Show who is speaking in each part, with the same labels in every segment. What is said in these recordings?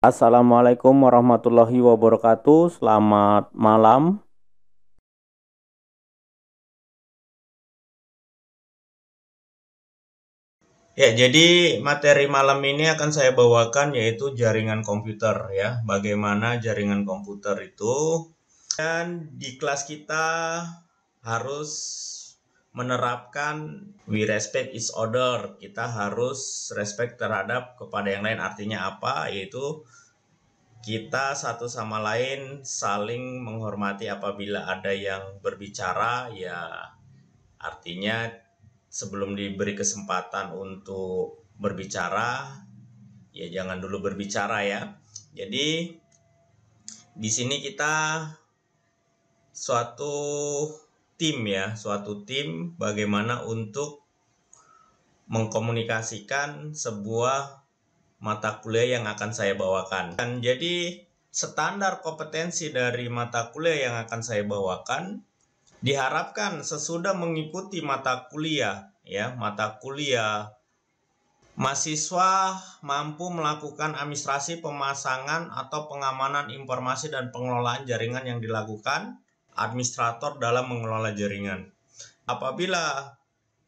Speaker 1: Assalamualaikum warahmatullahi wabarakatuh. Selamat malam.
Speaker 2: Ya, jadi materi malam ini akan saya bawakan yaitu jaringan komputer ya. Bagaimana jaringan komputer itu. Dan di kelas kita harus menerapkan we respect each other. Kita harus respect terhadap kepada yang lain. Artinya apa? Yaitu kita satu sama lain saling menghormati apabila ada yang berbicara, ya artinya sebelum diberi kesempatan untuk berbicara, ya jangan dulu berbicara ya. Jadi di sini kita suatu tim bagaimana untuk mengkomunikasikan sebuah mata kuliah yang akan saya bawakan. Dan jadi standar kompetensi dari mata kuliah yang akan saya bawakan diharapkan sesudah mengikuti mata kuliah mahasiswa mampu melakukan administrasi pemasangan atau pengamanan informasi dan pengelolaan jaringan yang dilakukan administrator dalam mengelola jaringan. Apabila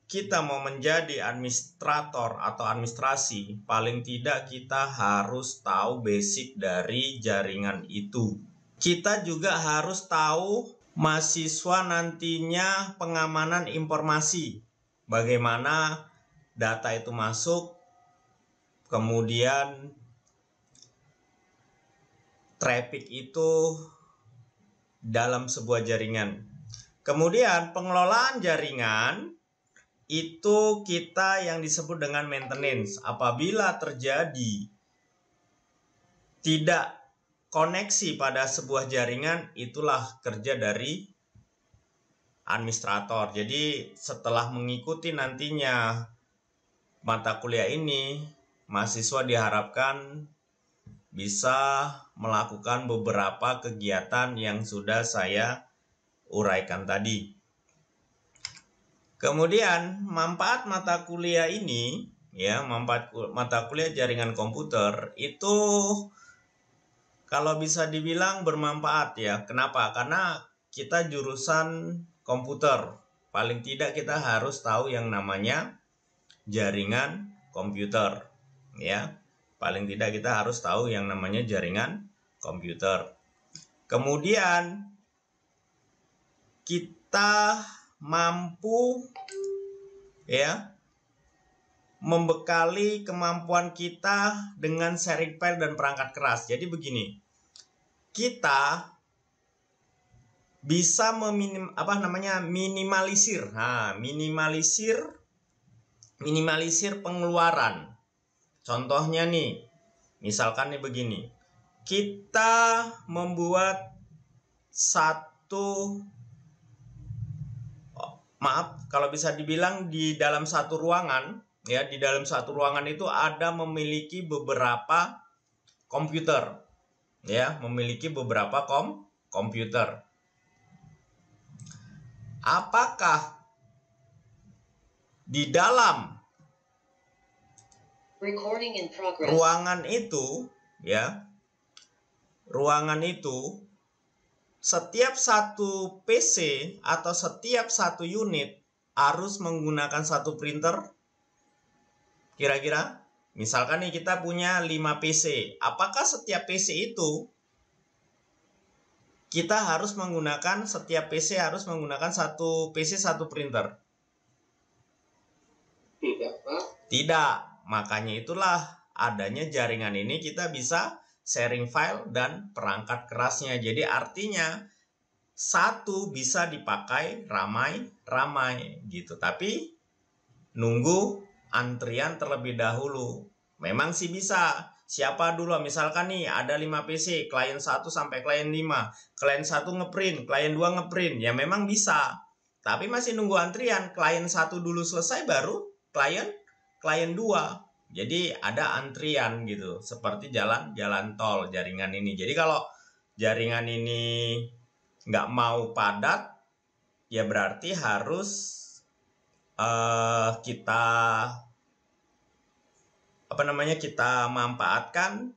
Speaker 2: kita mau menjadi administrator atau administrasi, paling tidak kita harus tahu basic dari jaringan itu. Kita juga harus tahu mahasiswa nantinya pengamanan informasi. Bagaimana data itu masuk, kemudian traffic itu dalam sebuah jaringan. Kemudian pengelolaan jaringan itu kita yang disebut dengan maintenance. Apabila terjadi tidak koneksi pada sebuah jaringan, itulah kerja dari administrator. Jadi setelah mengikuti nantinya mata kuliah ini, mahasiswa diharapkan bisa melakukan beberapa kegiatan yang sudah saya uraikan tadi. Kemudian manfaat mata kuliah ini, ya, manfaat mata kuliah jaringan komputer itu kalau bisa dibilang bermanfaat ya. Kenapa? Karena kita jurusan komputer. Paling tidak kita harus tahu yang namanya jaringan komputer, ya. Paling tidak kita harus tahu yang namanya jaringan komputer. Kemudian kita mampu ya membekali kemampuan kita dengan sharing file dan perangkat keras. Jadi begini, kita bisa minimalisir pengeluaran. Contohnya nih, misalkan nih begini, kita membuat kalau bisa dibilang di dalam satu ruangan, ya, di dalam satu ruangan itu ada memiliki beberapa komputer, ya, memiliki beberapa komputer. Apakah di dalam ruangan itu, ya, ruangan itu setiap satu PC atau setiap satu unit harus menggunakan satu printer? Kira-kira, misalkan nih kita punya 5 PC. Apakah setiap PC itu setiap PC harus menggunakan satu PC satu printer? Tidak, Pak. Tidak. Makanya itulah adanya jaringan ini, kita bisa sharing file dan perangkat kerasnya. Jadi artinya satu bisa dipakai ramai-ramai gitu. Tapi nunggu antrian terlebih dahulu. Memang sih bisa. Siapa dulu? Misalkan nih ada 5 PC, klien 1 sampai klien 5. Klien 1 ngeprint, klien 2 ngeprint. Ya memang bisa. Tapi masih nunggu antrian. Klien 1 dulu selesai baru klien 2. Jadi ada antrian gitu. Seperti jalan tol jaringan ini. Jadi kalau jaringan ini nggak mau padat, ya berarti harus kita kita manfaatkan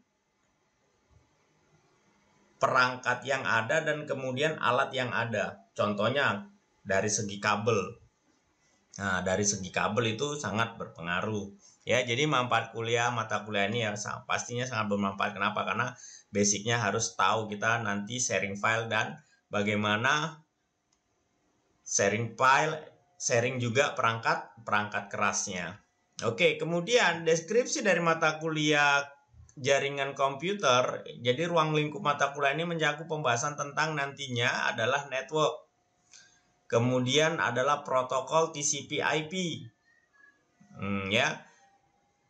Speaker 2: perangkat yang ada dan kemudian alat yang ada. Contohnya dari segi kabel. Nah, dari segi kabel itu sangat berpengaruh. Ya, jadi mata kuliah ini ya pastinya sangat bermanfaat. Kenapa? Karena basicnya harus tahu kita nanti sharing file dan bagaimana sharing file, sharing juga perangkat kerasnya. Oke, kemudian deskripsi dari mata kuliah jaringan komputer. Jadi ruang lingkup mata kuliah ini mencakup pembahasan tentang nantinya adalah network. Kemudian adalah protokol TCP/IP. Ya.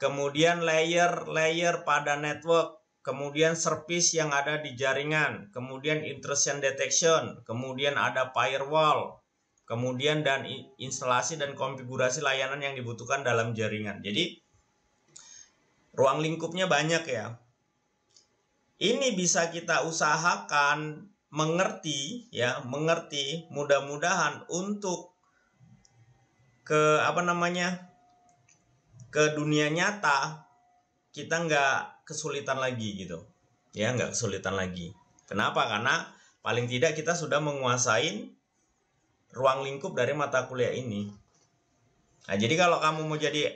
Speaker 2: Kemudian layer pada network, kemudian service yang ada di jaringan, kemudian intrusion detection, kemudian ada firewall, kemudian dan instalasi dan konfigurasi layanan yang dibutuhkan dalam jaringan. Jadi ruang lingkupnya banyak ya. Ini bisa kita usahakan mengerti mudah-mudahan untuk ke dunia nyata kita nggak kesulitan lagi gitu ya, nggak kesulitan lagi. Kenapa? Karena paling tidak kita sudah menguasai ruang lingkup dari mata kuliah ini. Nah, jadi kalau kamu mau jadi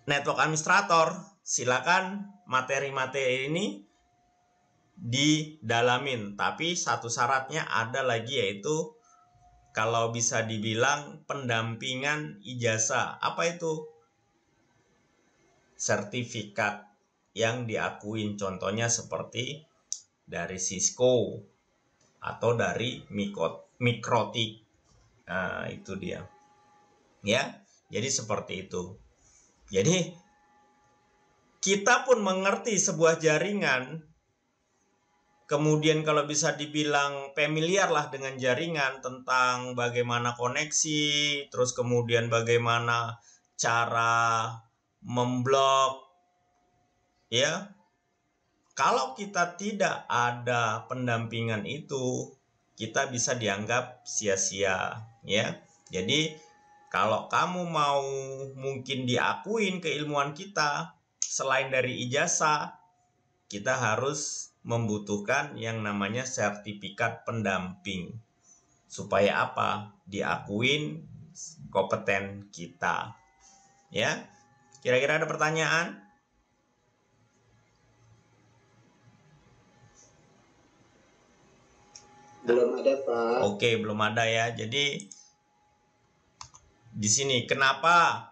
Speaker 2: network administrator, silakan materi-materi ini didalamin. Tapi satu syaratnya ada lagi, yaitu kalau bisa dibilang pendampingan ijazah. Apa itu? Sertifikat yang diakuin. Contohnya seperti dari Cisco atau dari Mikrotik. Nah, itu dia. Ya, jadi seperti itu. Jadi kita pun mengerti sebuah jaringan. Kemudian kalau bisa dibilang familiar lah dengan jaringan, tentang bagaimana koneksi, terus kemudian bagaimana cara memblok, ya. Kalau kita tidak ada pendampingan itu, kita bisa dianggap sia-sia, ya. Jadi kalau kamu mau mungkin diakuin keilmuan kita, selain dari ijazah, kita harus membutuhkan yang namanya sertifikat pendamping. Supaya apa? Diakuin kompeten kita. Ya. Kira-kira ada pertanyaan?
Speaker 3: Belum ada, Pak.
Speaker 2: Oke, belum ada ya. Jadi di sini kenapa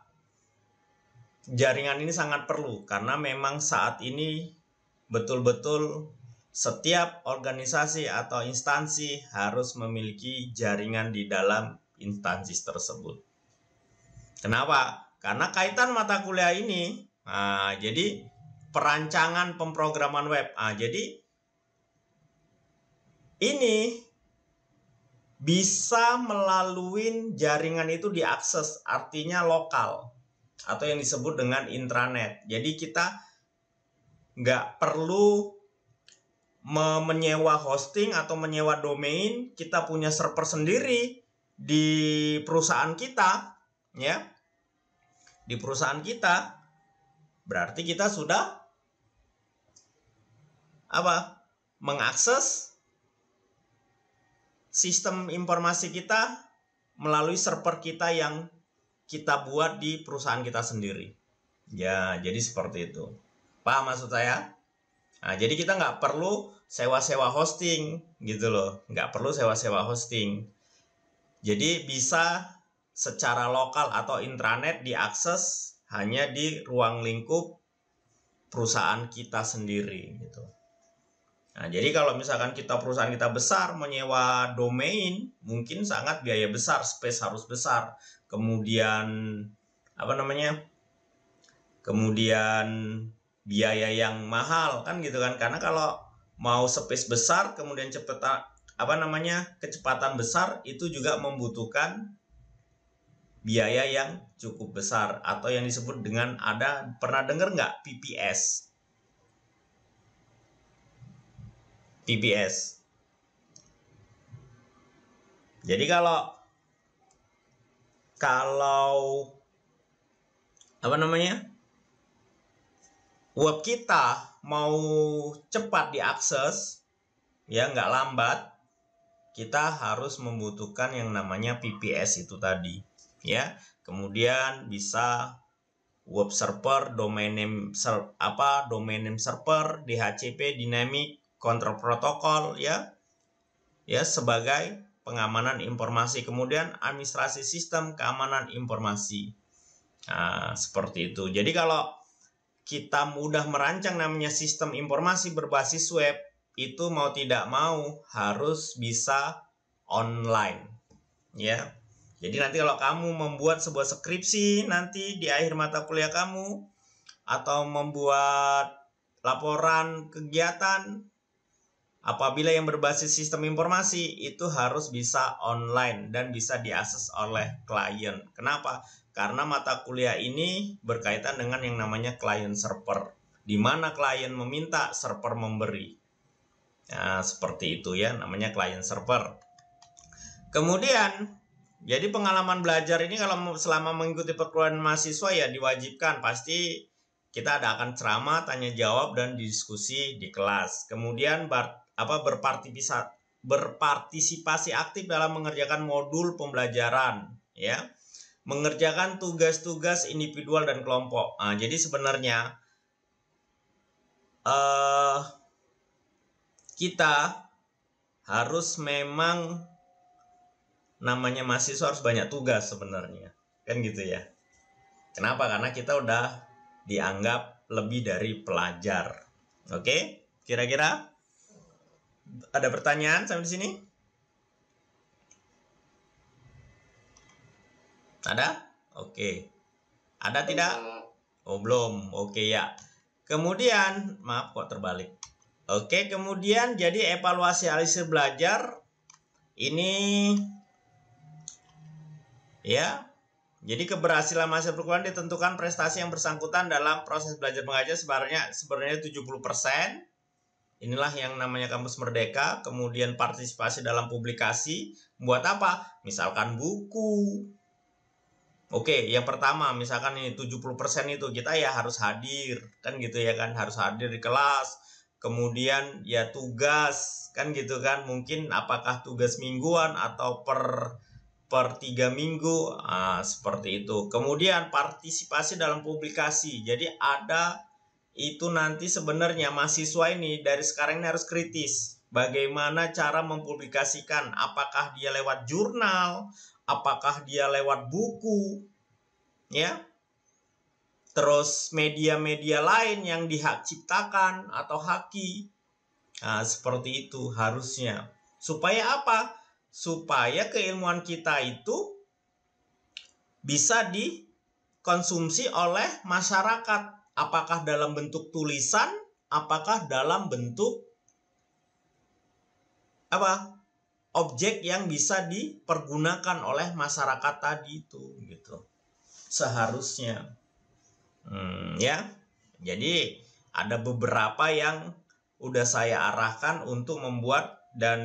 Speaker 2: jaringan ini sangat perlu? Karena memang saat ini betul-betul setiap organisasi atau instansi harus memiliki jaringan di dalam instansi tersebut. Kenapa? Karena kaitan mata kuliah ini, jadi perancangan pemrograman web. Jadi ini bisa melalui jaringan itu diakses, artinya lokal atau yang disebut dengan intranet. Jadi kita nggak perlu menyewa hosting atau menyewa domain, kita punya server sendiri di perusahaan kita, ya. Di perusahaan kita, berarti kita sudah mengakses sistem informasi kita melalui server kita yang kita buat di perusahaan kita sendiri. Ya, jadi seperti itu. Paham maksud saya? Nah, jadi kita nggak perlu sewa-sewa hosting gitu loh. Nggak perlu sewa-sewa hosting. Jadi bisa secara lokal atau intranet diakses hanya di ruang lingkup perusahaan kita sendiri gitu. Nah, jadi kalau misalkan perusahaan kita besar, menyewa domain mungkin sangat biaya besar, space harus besar. Kemudian kemudian biaya yang mahal kan gitu kan, karena kalau mau space besar kemudian kecepatan besar itu juga membutuhkan biaya yang cukup besar, atau yang disebut dengan, pernah dengar nggak PPS? Jadi kalau web kita mau cepat diakses, ya nggak lambat, kita harus membutuhkan yang namanya VPS itu tadi, ya. Kemudian bisa web server, domain name server, DHCP, Dynamic Control Protocol, ya sebagai pengamanan informasi. Kemudian administrasi sistem keamanan informasi. Nah, seperti itu. Jadi kalau kita mudah merancang namanya sistem informasi berbasis web, itu mau tidak mau harus bisa online, ya. Jadi nanti kalau kamu membuat sebuah skripsi nanti di akhir mata kuliah kamu, atau membuat laporan kegiatan, apabila yang berbasis sistem informasi itu harus bisa online dan bisa diakses oleh klien. Kenapa? Karena mata kuliah ini berkaitan dengan yang namanya client server, di mana klien meminta, server memberi. Nah, seperti itu ya, namanya client server. Kemudian, jadi pengalaman belajar ini kalau selama mengikuti perkuliahan mahasiswa ya diwajibkan, pasti kita akan ceramah, tanya jawab, dan diskusi di kelas. Kemudian berpartisipasi aktif dalam mengerjakan modul pembelajaran, ya. Mengerjakan tugas-tugas individual dan kelompok. Nah, jadi sebenarnya kita harus memang namanya mahasiswa harus banyak tugas sebenarnya, kan gitu ya. Kenapa? Karena kita udah dianggap lebih dari pelajar. Oke, kira-kira ada pertanyaan sampai di sini? Ada? Oke. Ada tidak? Oh, belum. Oke ya. Kemudian, maaf kok terbalik. Oke, kemudian jadi evaluasi hasil belajar ini ya. Jadi keberhasilan mahasiswa perkuliahan ditentukan prestasi yang bersangkutan dalam proses belajar mengajar sebenarnya 70%. Inilah yang namanya kampus merdeka. Kemudian partisipasi dalam publikasi. Buat apa? Misalkan buku. Oke, yang pertama misalkan ini 70% itu kita ya harus hadir, kan gitu ya kan, harus hadir di kelas. Kemudian ya tugas, kan gitu kan, mungkin apakah tugas mingguan atau per 3 minggu, seperti itu. Kemudian partisipasi dalam publikasi. Jadi ada itu nanti sebenarnya mahasiswa ini dari sekarang ini harus kritis. Bagaimana cara mempublikasikan, apakah dia lewat jurnal, apakah dia lewat buku, ya. Terus media-media lain yang dihak ciptakan atau haki. Nah, seperti itu harusnya. Supaya apa? Supaya keilmuan kita itu bisa dikonsumsi oleh masyarakat. Apakah dalam bentuk tulisan, apakah dalam bentuk objek yang bisa dipergunakan oleh masyarakat tadi itu, gitu. Seharusnya. Ya. Jadi ada beberapa yang udah saya arahkan untuk membuat dan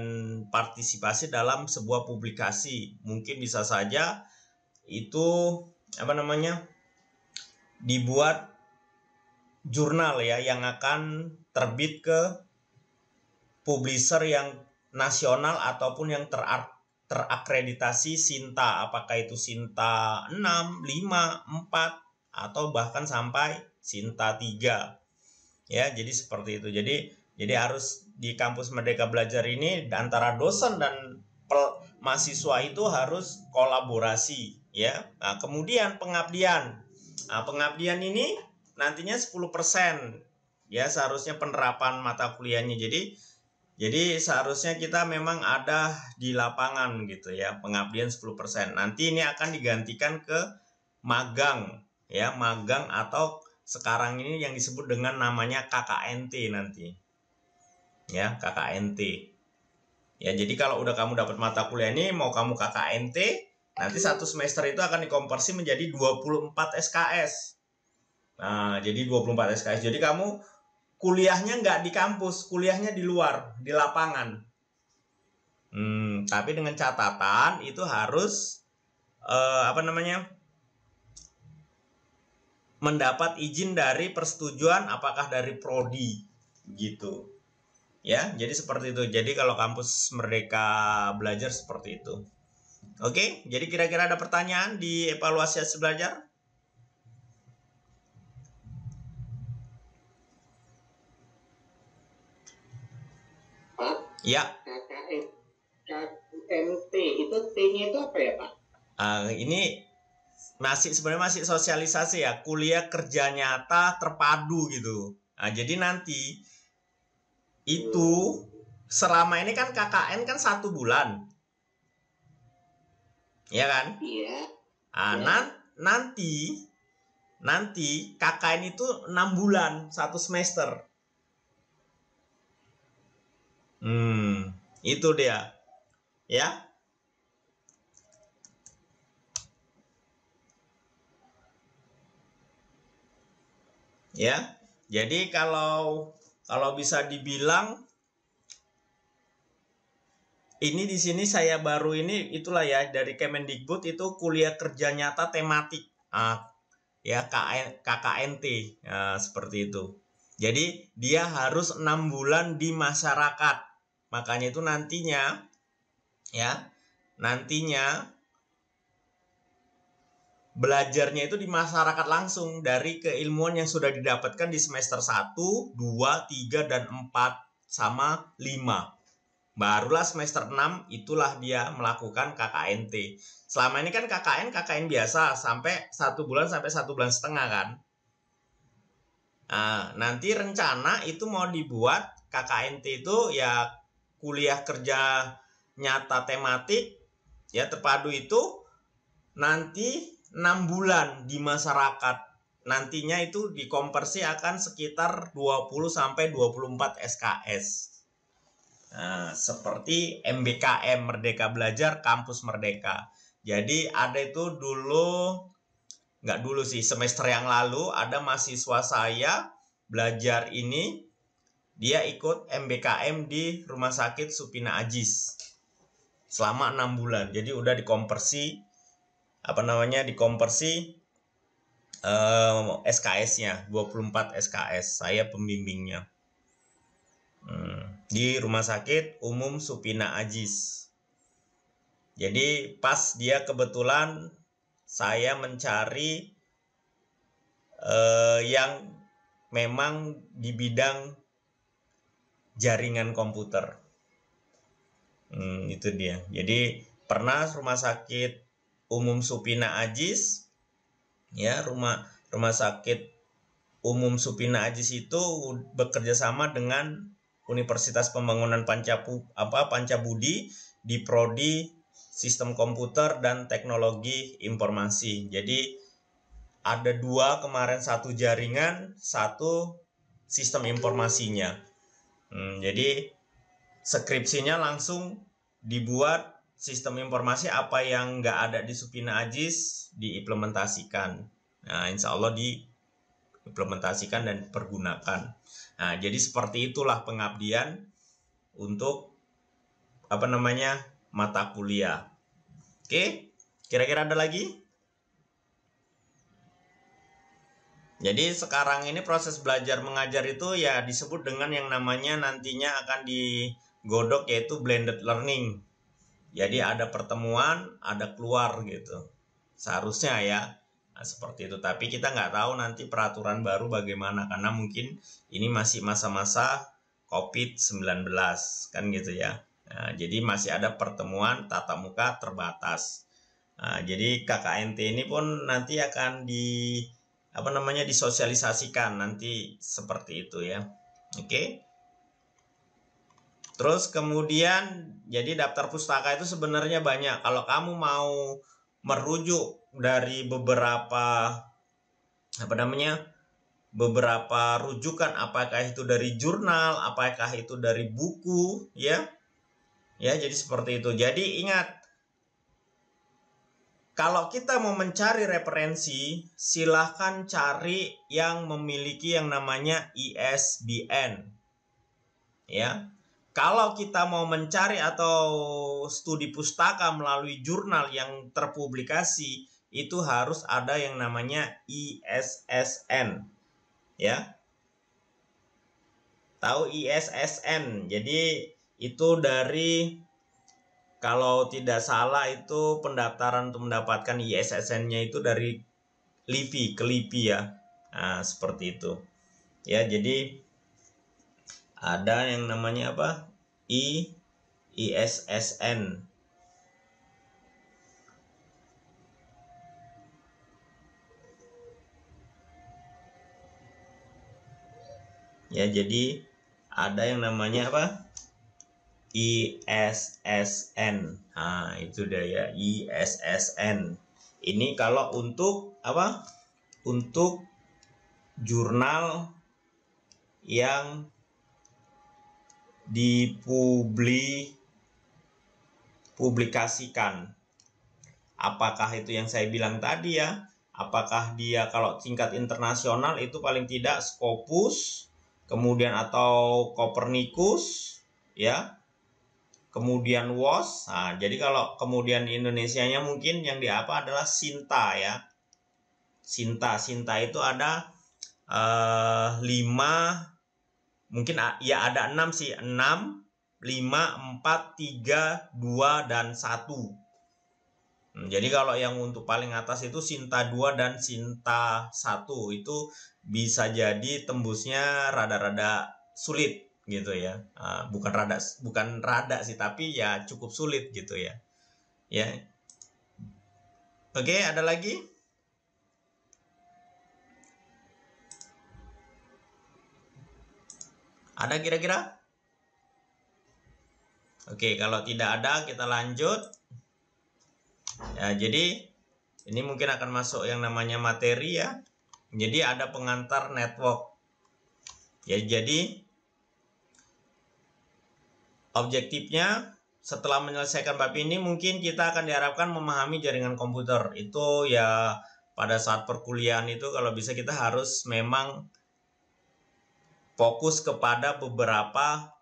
Speaker 2: partisipasi dalam sebuah publikasi. Mungkin bisa saja itu dibuat jurnal ya yang akan terbit ke publisher yang nasional ataupun yang terakreditasi Sinta, apakah itu Sinta 6, 5, 4 atau bahkan sampai Sinta 3. Ya, jadi seperti itu. Jadi harus di kampus Merdeka Belajar ini antara dosen dan mahasiswa itu harus kolaborasi, ya. Nah, kemudian pengabdian. Nah, pengabdian ini nantinya 10%. Ya, seharusnya penerapan mata kuliahnya. Jadi seharusnya kita memang ada di lapangan gitu ya, pengabdian 10%. Nanti ini akan digantikan ke magang, ya, magang atau sekarang ini yang disebut dengan namanya KKNT nanti. Ya, KKNT. Ya, jadi kalau udah kamu dapat mata kuliah ini, mau kamu KKNT, nanti satu semester itu akan dikonversi menjadi 24 SKS. Nah, jadi 24 SKS. Jadi kamu kuliahnya nggak di kampus, kuliahnya di luar, di lapangan. Tapi dengan catatan itu harus mendapat izin dari persetujuan apakah dari prodi gitu. Ya, jadi seperti itu. Jadi kalau kampus Merdeka Belajar seperti itu. Oke, jadi kira-kira ada pertanyaan di evaluasi hasil belajar?
Speaker 3: Pak?
Speaker 2: Ya.
Speaker 3: KMT itu T-nya itu apa ya, Pak?
Speaker 2: Ini sebenarnya masih sosialisasi ya, kuliah kerja nyata terpadu gitu. Nah, jadi nanti itu selama ini kan KKN kan 1 bulan. Ya kan?
Speaker 3: Iya.
Speaker 2: Nanti KKN itu 6 bulan, 1 semester. Itu dia. Ya. Ya. Jadi kalau bisa dibilang ini di sini saya baru ini itulah ya dari Kemendikbud itu kuliah kerja nyata tematik. Ya KKNT seperti itu. Jadi dia harus 6 bulan di masyarakat. Makanya itu nantinya belajarnya itu di masyarakat langsung dari keilmuan yang sudah didapatkan di semester 1, 2, 3, dan 4 sama 5. Barulah semester 6 itulah dia melakukan KKNT. Selama ini kan KKN biasa sampai 1 bulan sampai 1 bulan setengah kan. Nah, nanti rencana itu mau dibuat KKNT itu ya kuliah kerja nyata tematik ya terpadu itu nanti 6 bulan di masyarakat. Nantinya itu dikonversi akan sekitar 20 sampai 24 SKS. Nah, seperti MBKM Merdeka Belajar Kampus Merdeka. Jadi ada itu nggak dulu sih, semester yang lalu ada mahasiswa saya belajar ini, dia ikut MBKM di Rumah Sakit Supina Ajis selama 6 bulan. Jadi udah dikonversi SKS-nya 24 SKS, saya pembimbingnya. Di Rumah Sakit Umum Supina Ajis. Jadi pas dia kebetulan saya mencari yang memang di bidang jaringan komputer. Itu dia. Jadi pernah Rumah Sakit Umum Supina Ajis ya, rumah sakit Umum Supina Ajis itu bekerja sama dengan Universitas Pembangunan Pancabudi di prodi Sistem Komputer dan Teknologi Informasi. Jadi ada 2 kemarin, 1 jaringan, 1 sistem informasinya. Jadi skripsinya langsung dibuat sistem informasi apa yang nggak ada di Supina Ajis diimplementasikan. Nah, insya Allah diimplementasikan dan dipergunakan. Nah, jadi seperti itulah pengabdian untuk mata kuliah. Oke, kira-kira ada lagi? Jadi sekarang ini proses belajar mengajar itu ya disebut dengan yang namanya nantinya akan digodok yaitu blended learning. Jadi ada pertemuan, ada keluar gitu. Seharusnya ya. Nah, seperti itu, tapi kita nggak tahu nanti peraturan baru bagaimana karena mungkin ini masih masa-masa COVID-19 kan gitu ya. Nah, jadi masih ada pertemuan tatap muka terbatas. Nah, jadi KKNT ini pun nanti akan disosialisasikan nanti seperti itu ya. Oke. Terus kemudian jadi daftar pustaka itu sebenarnya banyak. Kalau kamu mau merujuk dari beberapa rujukan, apakah itu dari jurnal, apakah itu dari buku ya jadi seperti itu. Jadi ingat, kalau kita mau mencari referensi silahkan cari yang memiliki yang namanya ISBN ya. Kalau kita mau mencari atau studi pustaka melalui jurnal yang terpublikasi itu harus ada yang namanya ISSN, ya. Tahu ISSN? Jadi itu dari, kalau tidak salah itu pendaftaran untuk mendapatkan ISSN-nya itu dari LIPI ke LIPI ya. Nah, seperti itu. Ya, jadi ada yang namanya apa? ISSN. Ya, jadi ada yang namanya apa? ISSN. Nah, itu dia ya, ISSN. Ini kalau untuk apa? Untuk jurnal yang dipublikasikan. Apakah itu yang saya bilang tadi ya? Apakah dia kalau tingkat internasional itu paling tidak Scopus, kemudian atau Copernicus, ya, kemudian WOS. Nah, jadi kalau kemudian Indonesianya mungkin yang di apa adalah Sinta ya. Sinta itu ada 5, mungkin ya ada 6 sih, 6, 5, 4, 3, 2, dan 1. Jadi kalau yang untuk paling atas itu Sinta 2 dan Sinta 1 itu bisa jadi tembusnya rada-rada sulit gitu ya. Bukan rada sih, tapi ya cukup sulit gitu ya. Ya. Oke, ada lagi? Ada kira-kira? Oke, kalau tidak ada kita lanjut. Ya, jadi ini mungkin akan masuk yang namanya materi ya. Jadi ada pengantar network. Ya, jadi objektifnya setelah menyelesaikan bab ini mungkin kita akan diharapkan memahami jaringan komputer. Itu ya pada saat perkuliahan itu kalau bisa kita harus memang fokus kepada beberapa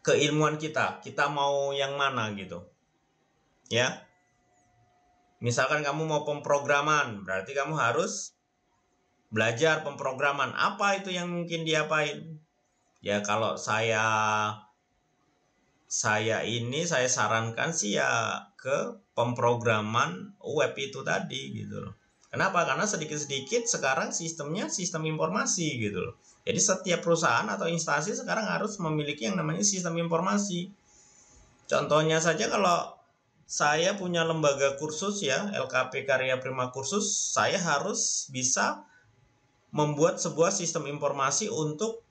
Speaker 2: keilmuan kita mau yang mana gitu ya. Misalkan kamu mau pemrograman, berarti kamu harus belajar pemrograman. Apa itu yang mungkin diapain ya? Kalau saya sarankan sih ya ke pemrograman web itu tadi gitu loh. Kenapa? Karena sedikit-sedikit sekarang sistemnya sistem informasi gitu loh. Jadi setiap perusahaan atau instansi sekarang harus memiliki yang namanya sistem informasi. Contohnya saja kalau saya punya lembaga kursus ya, LKP Karya Prima Kursus, saya harus bisa membuat sebuah sistem informasi untuk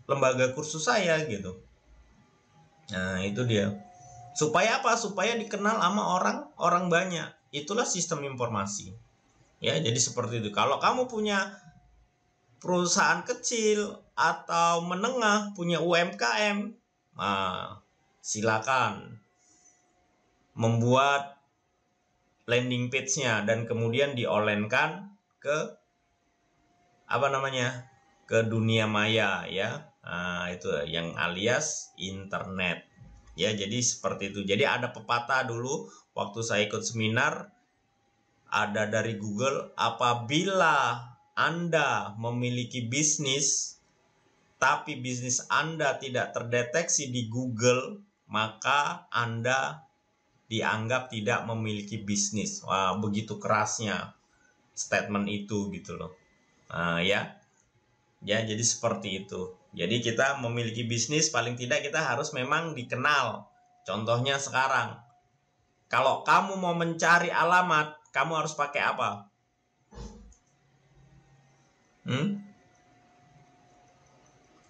Speaker 2: lembaga kursus saya gitu. Nah, itu dia. Supaya apa? Supaya dikenal sama orang banyak. Itulah sistem informasi. Ya, jadi seperti itu. Kalau kamu punya perusahaan kecil atau menengah, punya UMKM, nah, silakan membuat landing page-nya dan kemudian di-online-kan ke ke dunia maya ya. Nah, itu yang alias internet. Ya, jadi seperti itu. Jadi ada pepatah dulu waktu saya ikut seminar, ada dari Google, apabila Anda memiliki bisnis tapi bisnis Anda tidak terdeteksi di Google, maka Anda dianggap tidak memiliki bisnis. Wah, begitu kerasnya statement itu gitu loh. Ya, jadi seperti itu. Jadi kita memiliki bisnis, paling tidak kita harus memang dikenal. Contohnya sekarang, kalau kamu mau mencari alamat, kamu harus pakai apa?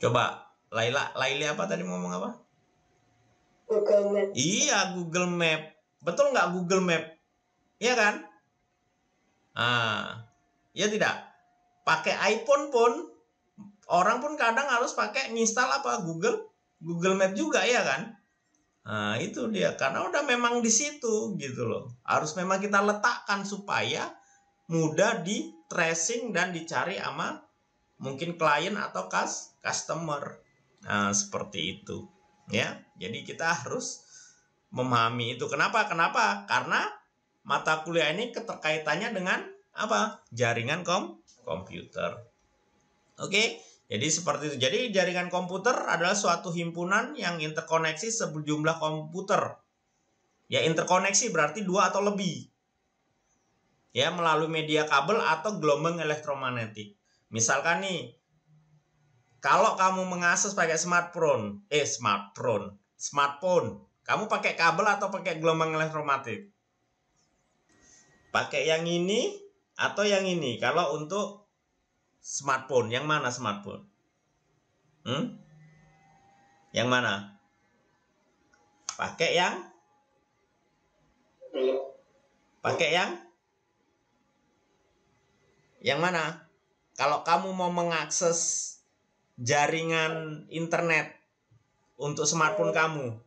Speaker 2: Coba, Laili apa tadi ngomong apa?
Speaker 3: Google Map.
Speaker 2: Iya, Google Map. Betul nggak Google Map? Iya kan? Ya tidak. Pakai iPhone pun, orang pun kadang harus pakai nginstal apa? Google Map juga ya kan? Nah, itu dia. Karena udah memang di situ gitu loh. Harus memang kita letakkan supaya mudah di tracing dan dicari sama mungkin klien atau customer. Nah, seperti itu. Ya, jadi kita harus memahami itu. Kenapa? Karena mata kuliah ini keterkaitannya dengan apa? Jaringan komputer. Oke, jadi seperti itu. Jadi jaringan komputer adalah suatu himpunan yang interkoneksi sejumlah komputer. Ya, interkoneksi berarti 2 atau lebih. Ya, melalui media kabel atau gelombang elektromagnetik. Misalkan nih, kalau kamu mengakses pakai smartphone, kamu pakai kabel atau pakai gelombang elektromagnetik? Pakai yang ini atau yang ini? Kalau untuk smartphone, yang mana smartphone? Yang mana? Pakai yang? Pakai yang mana? Kalau kamu mau mengakses jaringan internet untuk smartphone kamu,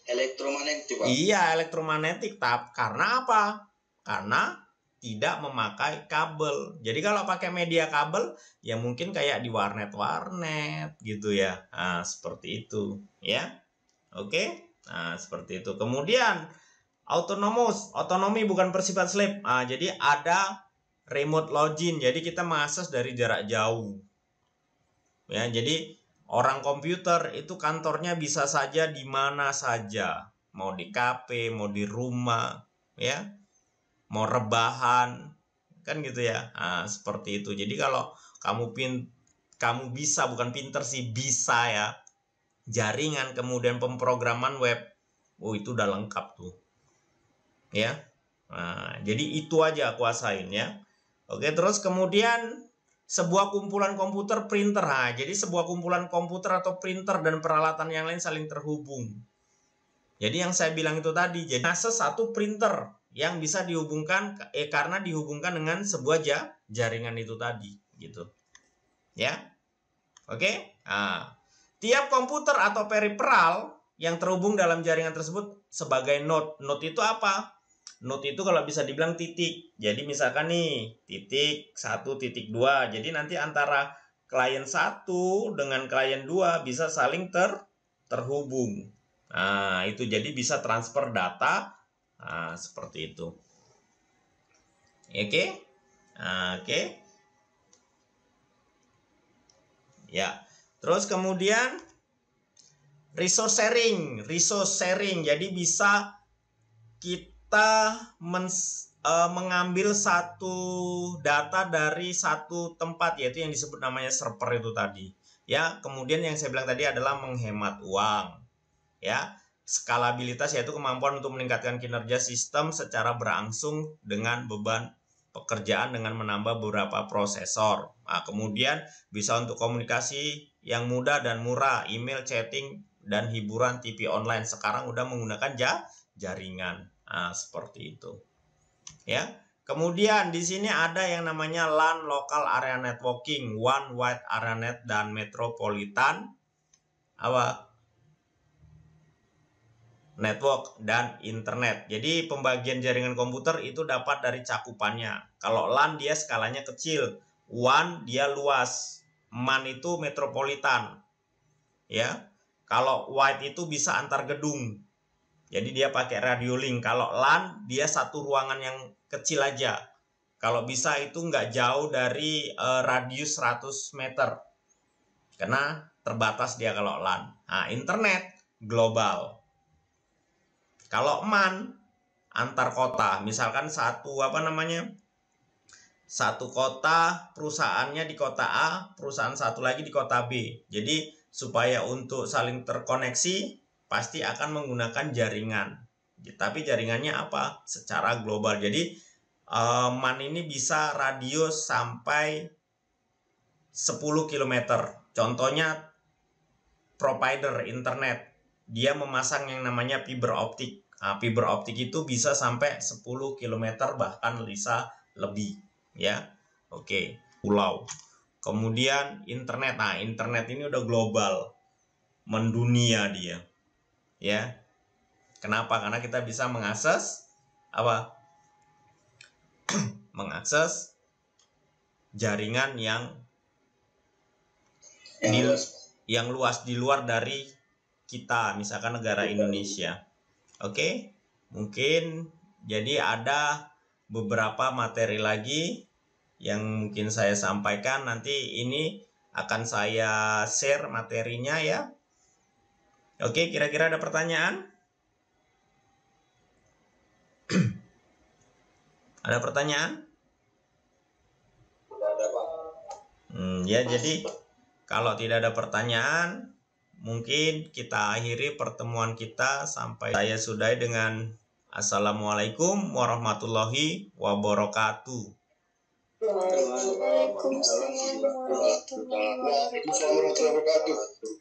Speaker 4: elektromagnetik, Pak.
Speaker 2: Iya, elektromagnetik. Karena apa? Karena tidak memakai kabel. Jadi kalau pakai media kabel, ya mungkin kayak di warnet gitu ya. Nah, seperti itu, ya. Oke. Nah, seperti itu. Kemudian otonomi bukan bersifat slip. Nah, jadi ada remote login. Jadi kita mengakses dari jarak jauh. Ya, jadi orang komputer itu kantornya bisa saja di mana saja. Mau di kafe, mau di rumah, ya. Mau rebahan, kan gitu ya. Nah, seperti itu. Jadi kalau kamu bisa, bukan pinter sih, bisa ya. Jaringan kemudian pemrograman web. Oh, itu udah lengkap tuh. Ya. Nah, jadi itu aja kuasain ya. Oke, terus kemudian sebuah kumpulan komputer printer. Nah, jadi sebuah kumpulan komputer atau printer dan peralatan yang lain saling terhubung. Jadi yang saya bilang itu tadi, jadi akses satu printer yang bisa dihubungkan karena dihubungkan dengan sebuah jaringan itu tadi, gitu. Ya. Oke? Nah, tiap komputer atau peripheral yang terhubung dalam jaringan tersebut sebagai node. Node itu apa? Node itu kalau bisa dibilang titik. Jadi misalkan nih, titik 1, titik 2. Jadi nanti antara klien 1 dengan klien 2 bisa saling terhubung. Nah, itu jadi bisa transfer data. Nah, seperti itu. Oke? Nah, oke. Ya. Terus kemudian resource sharing. Jadi bisa kita mengambil satu data dari satu tempat, yaitu yang disebut namanya server itu tadi. Ya, kemudian yang saya bilang tadi adalah menghemat uang. Ya, skalabilitas yaitu kemampuan untuk meningkatkan kinerja sistem secara berangsur dengan beban pekerjaan dengan menambah beberapa prosesor. Nah, kemudian bisa untuk komunikasi yang mudah dan murah, email, chatting, dan hiburan TV online. Sekarang udah menggunakan jaringan. Nah, seperti itu. Ya. Kemudian di sini ada yang namanya LAN, Local Area Networking, One Wide Area Net, dan Metropolitan Network dan Internet. Jadi pembagian jaringan komputer itu dapat dari cakupannya. Kalau LAN dia skalanya kecil, WAN dia luas, MAN itu metropolitan. Ya. Kalau wide itu bisa antar gedung. Jadi dia pakai radio link. Kalau LAN dia satu ruangan yang kecil aja. Kalau bisa itu nggak jauh dari radius 100 meter. Karena terbatas dia kalau LAN. Nah, internet global. Kalau MAN antar kota. Misalkan satu kota perusahaannya di kota A, perusahaan satu lagi di kota B. Jadi supaya untuk saling terkoneksi pasti akan menggunakan jaringan. Tapi jaringannya apa? Secara global. Jadi MAN ini bisa radius sampai 10 km. Contohnya provider internet. Dia memasang yang namanya fiber optik. Nah, fiber optik itu bisa sampai 10 km bahkan bisa lebih. Ya, oke. Pulau. Kemudian internet. Nah, internet ini udah global. Mendunia dia. Ya. Kenapa? Karena kita bisa mengakses mengakses jaringan yang luas di luar dari kita, misalkan negara Indonesia. Oke, mungkin jadi ada beberapa materi lagi yang mungkin saya sampaikan. Nanti ini akan saya share materinya ya. Oke, kira-kira ada pertanyaan? Ada pertanyaan? Ya, jadi kalau tidak ada pertanyaan, mungkin kita akhiri pertemuan kita sampai saya sudahi dengan Assalamualaikum warahmatullahi wabarakatuh.
Speaker 3: Waalaikumsalam warahmatullahi wabarakatuh.